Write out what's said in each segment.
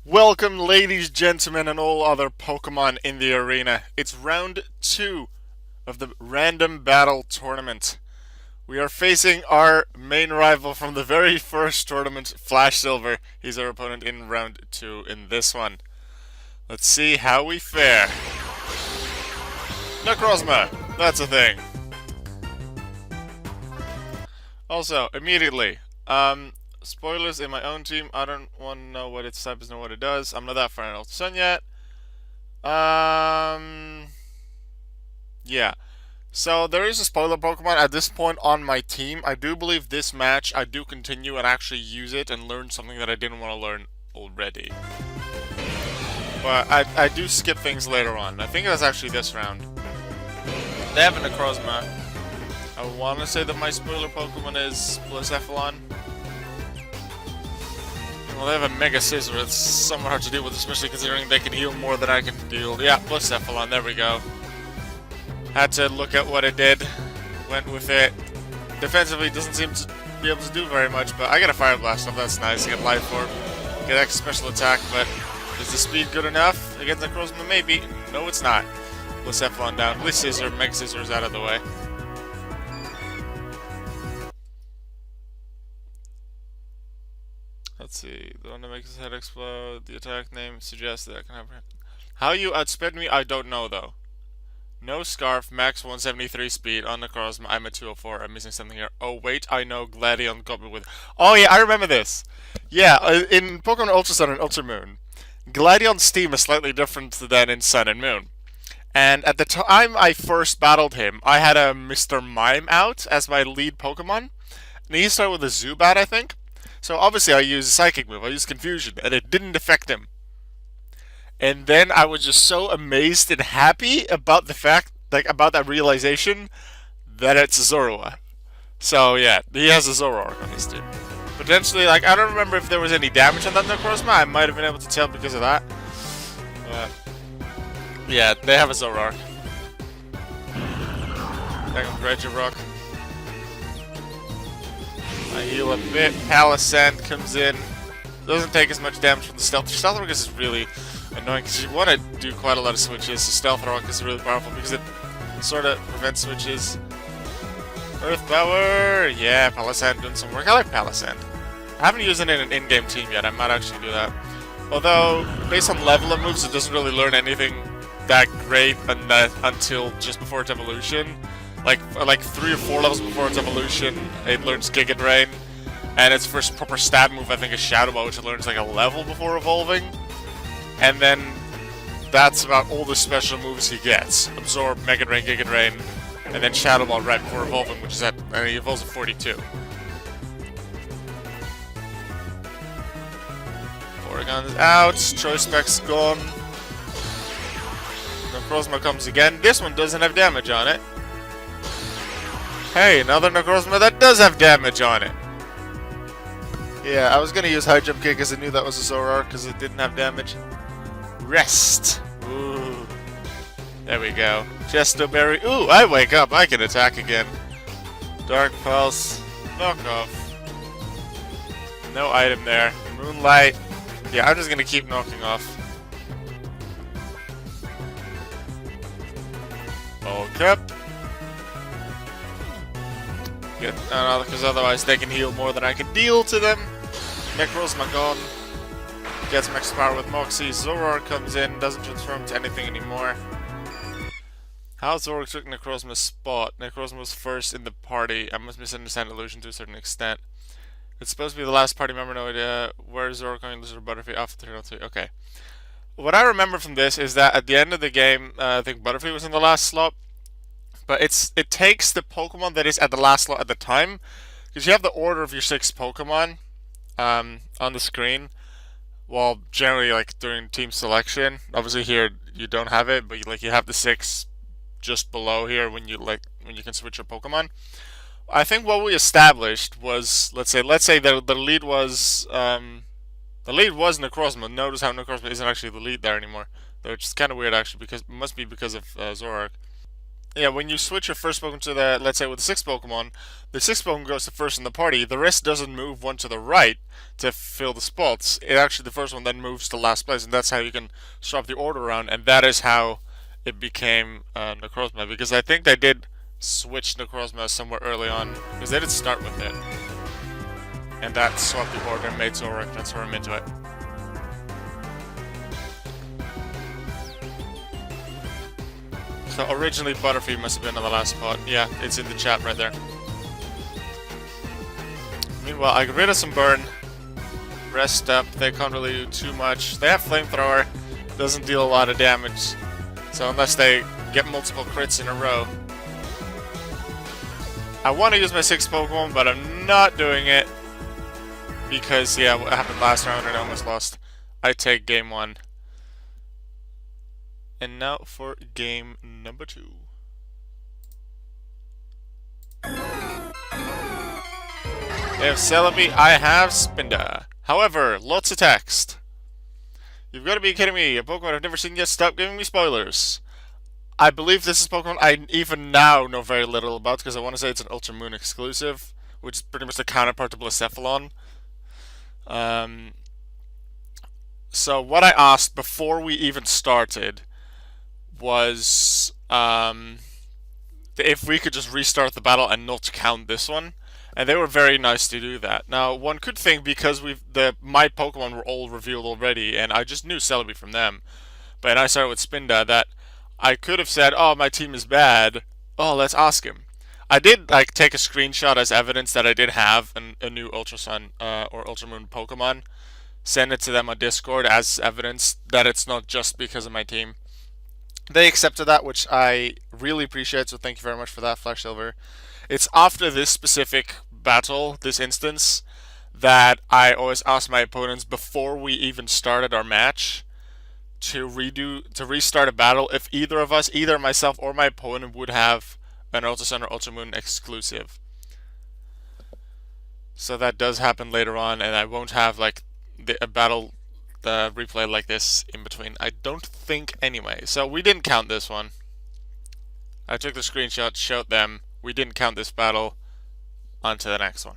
Welcome, ladies, gentlemen, and all other Pokemon in the arena. It's round 2 of the Random Battle Tournament. We are facing our main rival from the very first tournament, FlashSilver. He's our opponent in round 2 in this one. Let's see how we fare. Necrozma! That's a thing. Also, immediately, spoilers in my own team. I don't want to know what its type is, know what it does. I'm not that far in Ultra Sun yet. Yeah. So there is a spoiler Pokemon at this point on my team. I do believe this match I do continue and actually use it and learn something that I didn't want to learn already. But I do skip things later on. I think that's actually this round. They have a Necrozma. I want to say that my spoiler Pokemon is Blacephalon. Well, they have a Mega Scissor. It's somewhat hard to deal with, especially considering they can heal more than I can deal. Yeah, Blacephalon. There we go. Had to look at what it did. Went with it. Defensively, doesn't seem to be able to do very much, but I get a Fire Blast off. That's nice. Get Life Orb. Get extra special attack, but is the speed good enough against Necrozma? Maybe. No, it's not. Blacephalon down. At least Scissor. Mega Scissor is out of the way. Let's see. The one that makes his head explode. The attack name suggests that I can have. How you outsped me, I don't know though. No Scarf, max 173 speed on Necrozma. I'm at 204. I'm missing something here. Oh wait, I know Gladion got me with. Oh yeah, I remember this. Yeah, in Pokemon Ultra Sun and Ultra Moon, Gladion's team is slightly different than in Sun and Moon. And at the time I first battled him, I had a Mr. Mime out as my lead Pokemon. And he started with a Zubat, I think. So obviously I used a Psychic move. I used Confusion, and it didn't affect him. And then I was just so amazed and happy about the fact, like, about that realization that it's Zoroark. So yeah, he has a Zoroark on his team. Potentially, like, I don't remember if there was any damage on that Necrozma. I might have been able to tell because of that. But yeah, they have a Zoroark. There comes Regirock. I heal a bit. Palisand comes in. Doesn't take as much damage from the Stealth. Stealth Rock is really annoying because you want to do quite a lot of switches. So Stealth Rock is really powerful because it sort of prevents switches. Earth Power! Yeah, Palisand doing some work. I like Palisand. I haven't used it in an in-game team yet. I might actually do that. Although, based on level of moves, it doesn't really learn anything that great until just before its evolution. Like 3 or 4 levels before its evolution, it learns Giga Drain. And its first proper stab move, I think, is Shadow Ball, which it learns like a level before evolving. And then that's about all the special moves he gets. Absorb, Mega Drain, Giga Drain, and then Shadow Ball right before evolving, which is and he evolves at 42. Porygon's out, Choice Spec's gone. Necrozma comes again. This one doesn't have damage on it. Hey, another Necrozma that does have damage on it. Yeah, I was gonna use High Jump Kick because I knew that was a Zoroark because it didn't have damage. Rest. Ooh. There we go. Chesto Berry. Ooh, I wake up. I can attack again. Dark Pulse. Knock off. No item there. Moonlight. Yeah, I'm just gonna keep knocking off. Bulk up. Good. Because otherwise they can heal more than I can deal to them. Necrozma gone. Gets max power with Moxie. Zoroark comes in, doesn't transform to anything anymore. How Zoroark took Necrozma's spot. Necrozma was first in the party. I must misunderstand Illusion to a certain extent. It's supposed to be the last party member, no idea. Where is Zoroark going to lose Butterfree after 3 Okay. What I remember from this is that at the end of the game, I think Butterfree was in the last slot. But it takes the Pokemon that is at the last slot at the time. Because you have the order of your 6 Pokemon on the screen. Well, generally, like, during team selection. Obviously here, you don't have it, but you have the 6 just below here when you can switch your Pokemon. I think what we established was, let's say the lead was Necrozma. Notice how Necrozma isn't actually the lead there anymore, which is kind of weird actually, because it must be because of Zoroark. Yeah, when you switch your first Pokemon to the, let's say with the sixth Pokemon, the sixth Pokemon goes to first in the party. The rest doesn't move one to the right to fill the spots. It actually, the first one then moves to last place, and that's how you can swap the order around. And that is how it became Necrozma, because I think they did switch Necrozma somewhere early on, because they did start with it. And that swapped the order and made Zoroark transform into it. So originally Butterfree must have been on the last spot. Yeah, it's in the chat right there. Meanwhile, I got rid of some burn. Rest up, they can't really do too much. They have Flamethrower, doesn't deal a lot of damage. So unless they get multiple crits in a row. I want to use my sixth Pokemon, but I'm not doing it. Because, yeah, what happened last round and I almost lost. I take game 1. And now for game number 2. They have Celebi, I have Spinda. However, lots of text. You've got to be kidding me. A Pokemon I've never seen yet. Stop giving me spoilers. I believe this is Pokemon I even now know very little about because I want to say it's an Ultra Moon exclusive, which is pretty much the counterpart to Blacephalon. So what I asked before we even started was if we could just restart the battle and not count this one, and they were very nice to do that. Now, one could think because my Pokemon were all revealed already, and I just knew Celebi from them, but I started with Spinda, that I could have said, "Oh, my team is bad. Oh, let's ask him." I did take a screenshot as evidence that I did have a new Ultra Sun or Ultra Moon Pokemon. Send it to them on Discord as evidence that it's not just because of my team. They accepted that, which I really appreciate, so thank you very much for that, FlashSilver. It's after this specific battle, this instance, that I always ask my opponents before we even started our match to restart a battle if either of us, either myself or my opponent, would have an Ultra Sun or Ultra Moon exclusive. So that does happen later on, and I won't have a battle replay like this in between. I don't think anyway. So we didn't count this one. I took the screenshot, showed them. We didn't count this battle. On to the next one.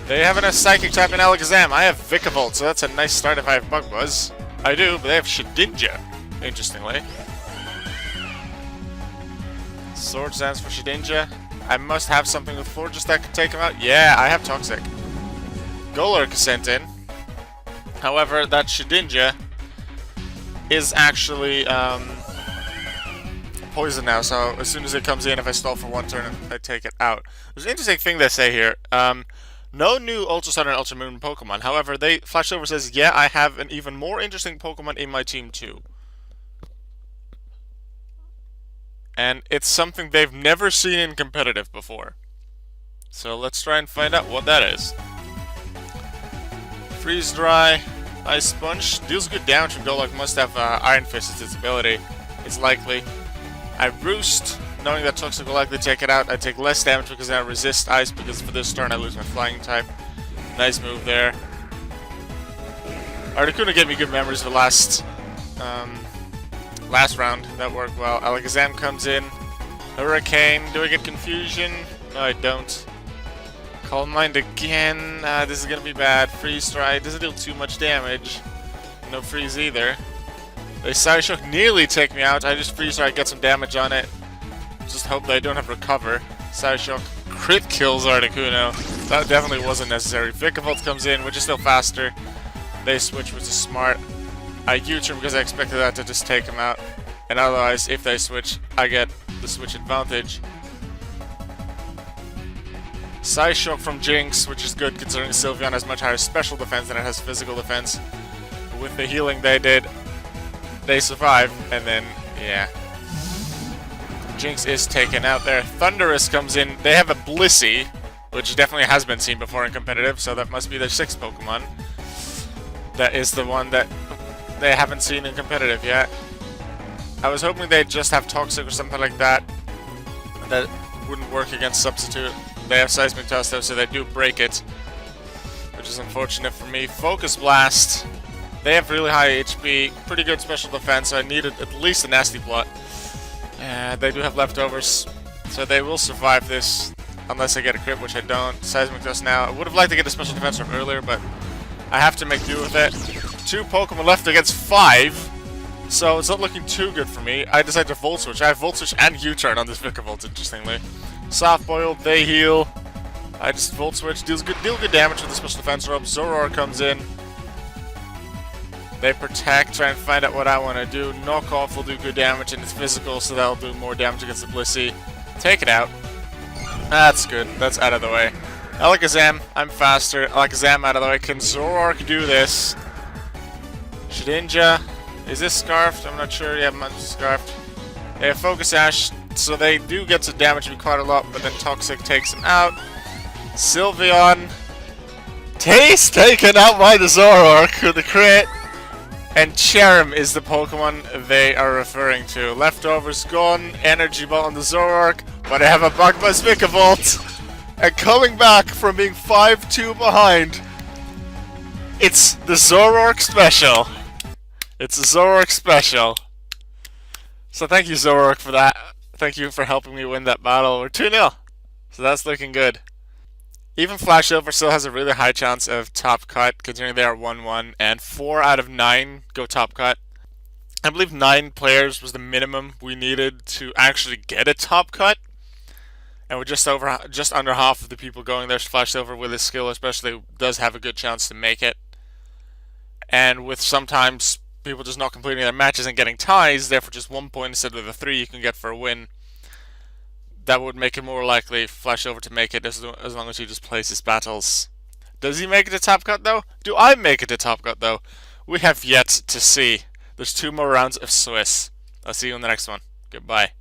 They have a Psychic type in Alakazam. I have Vikavolt, so that's a nice start if I have Bug Buzz. I do, but they have Shedinja, interestingly. Sword stands for Shedinja. I must have something with Florges that could take him out. Yeah, I have Toxic. Golurk is sent in. However, that Shedinja is actually poison now, so as soon as it comes in, if I stall for one turn, I take it out. There's an interesting thing they say here. No new Ultra Sun and Ultra Moon Pokemon. However, FlashSilver says, yeah, I have an even more interesting Pokemon in my team too. And it's something they've never seen in competitive before. So let's try and find out what that is. Freeze Dry, Ice Sponge. Deals good damage from Golurk. Must have Iron Fist as its ability. It's likely. I Roost, knowing that Toxic will likely take it out. I take less damage because I resist Ice, because for this turn I lose my Flying type. Nice move there. Articuno gave me good memories for last round. That worked well. Alakazam comes in. Hurricane. Do I get Confusion? No, I don't. Calm Mind again. This is gonna be bad. Freeze Strike. Doesn't deal too much damage. No Freeze either. They Psyshock nearly take me out. I just Freeze Strike, get some damage on it. Just hope they don't have Recover. Psyshock crit kills Articuno. That definitely wasn't necessary. Vikavolt comes in, which is still faster. They switch, which is smart. I U-turn because I expected that to just take him out. And otherwise, if they switch, I get the switch advantage. Psyshock from Jinx, which is good considering Sylveon has much higher special defense than it has physical defense. With the healing they did, they survive, and then, yeah. Jinx is taken out there. Thundurus comes in. They have a Blissey, which definitely has been seen before in competitive, so that must be their 6th Pokemon. That is the one that they haven't seen in competitive yet. I was hoping they'd just have Toxic or something like that. That wouldn't work against Substitute. They have Seismic Toss though, so they do break it. Which is unfortunate for me. Focus Blast. They have really high HP, pretty good special defense, so I needed at least a nasty plot. They do have leftovers, so they will survive this, unless I get a crit, which I don't. Seismic Dust now. I would have liked to get a special defense from earlier, but I have to make do with it. 2 Pokemon left against 5, so it's not looking too good for me. I decided to Volt Switch. I have Volt Switch and U-Turn on this Vikavolt, interestingly. Soft Boiled, they heal. I just Volt Switch, deal good damage with the special defense robe. Zoroark comes in. They protect, try and find out what I want to do. Knock off will do good damage, and it's physical, so that'll do more damage against the Blissey. Take it out. That's good. That's out of the way. Alakazam, I'm faster. Alakazam out of the way. Can Zoroark do this? Shedinja. Is this Scarfed? I'm not sure. Yeah, I'm Scarfed. They have Focus Ash, so they do get to damage me quite a lot, but then Toxic takes him out. Sylveon. Taken out by the Zoroark with the crit. And Cherrim is the Pokemon they are referring to. Leftovers gone, Energy Ball on the Zoroark, but I have a Bug Buzz Vikavolt. And coming back from being 5-2 behind, it's the Zoroark Special. It's a Zoroark Special. So thank you, Zoroark, for that. Thank you for helping me win that battle. We're 2-0. So that's looking good. Even FlashSilver still has a really high chance of top cut, considering they are 1-1, and 4 out of 9 go top cut. I believe 9 players was the minimum we needed to actually get a top cut, and we're just under half of the people going there. FlashSilver, with his skill especially, does have a good chance to make it. And with sometimes people just not completing their matches and getting ties, therefore just 1 point instead of the 3 you can get for a win, that would make it more likely FlashSilver to make it as long as he just plays his battles. Does he make it to top cut though? Do I make it to top cut though? We have yet to see. There's 2 more rounds of Swiss. I'll see you in the next one. Goodbye.